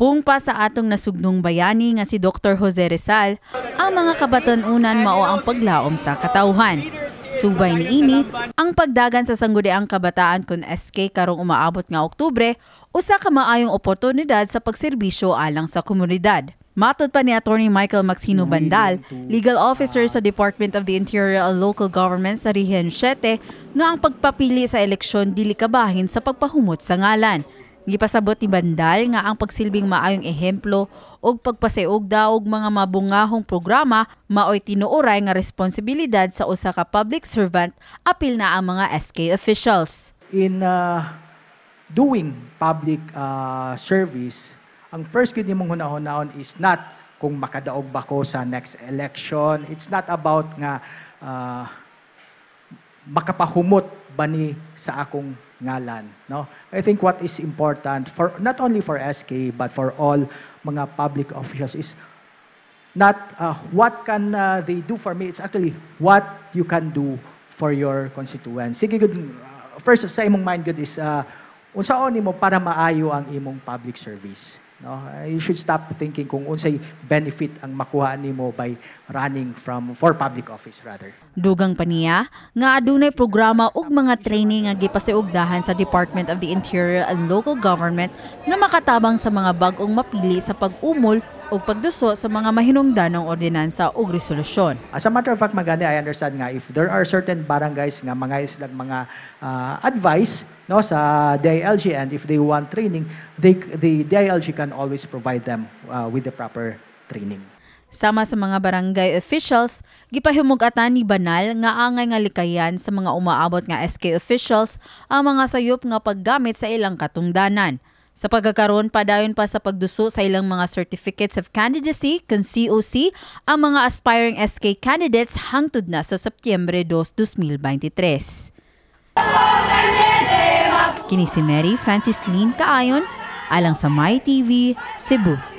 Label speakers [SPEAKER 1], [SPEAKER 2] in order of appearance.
[SPEAKER 1] Supong pa sa atong nasugnong bayani nga si Dr. Jose Rizal, ang mga kabatan-unan mao ang paglaom sa katawhan. Subay niini ang pagdagan sa sangguniang kabataan kun SK karong umaabot nga Oktubre, usa ka maayong oportunidad sa pagserbisyo alang sa komunidad. Matod pa ni Attorney Michael Maxino Bandal, Legal Officer sa Department of the Interior and Local Government sa Region 7, nga ang pagpapili sa eleksyon dili kabahin sa pagpahumot sa ngalan. Gipasabot ni Bandal nga ang pagsilbing maayong ehemplo o pagpaseugda og mga mabungahong programa maoy tinuoray nga responsibilidad sa usa ka public servant apil na ang mga SK officials.
[SPEAKER 2] In doing public service, ang first gid nimong hunahon is not kung makadaog ba ko sa next election. It's not about nga makapahumot ba ni sa akong ngalan, no? I think what is important for not only for SK but for all mga public officials is not what can they do for me, it's actually what you can do for your constituents. Sige good, first sa imong mind good is unsaon nimo para maayo ang imong public service. No, you should stop thinking kung unsay benefit ang makuha nimo by running for public office rather.
[SPEAKER 1] Dugang pa niya nga adunay programa ug mga training nga gipasiugdahan sa Department of the Interior and Local Government nga makatabang sa mga bag-ong mapili sa pag-umol o pagduso sa mga mahinungdanong ordinansa o resolusyon.
[SPEAKER 2] As a matter of fact, Magani, I understand nga if there are certain barangays nga mga advice no sa DILG, and if they want training, the DILG can always provide them with the proper training.
[SPEAKER 1] Sama sa mga barangay officials, gipahimug-atan ni Banal nga angay nga likayan sa mga umaabot nga SK officials ang mga sayop nga paggamit sa ilang katungdanan. Sa pagkakaroon, padayon pa sa pagduso sa ilang mga Certificates of Candidacy, COC, ang mga aspiring SK candidates hangtod na sa Setyembre 2, 2023. Kini si Mary Francis Lynn Kaayon, alang sa MyTV, Cebu.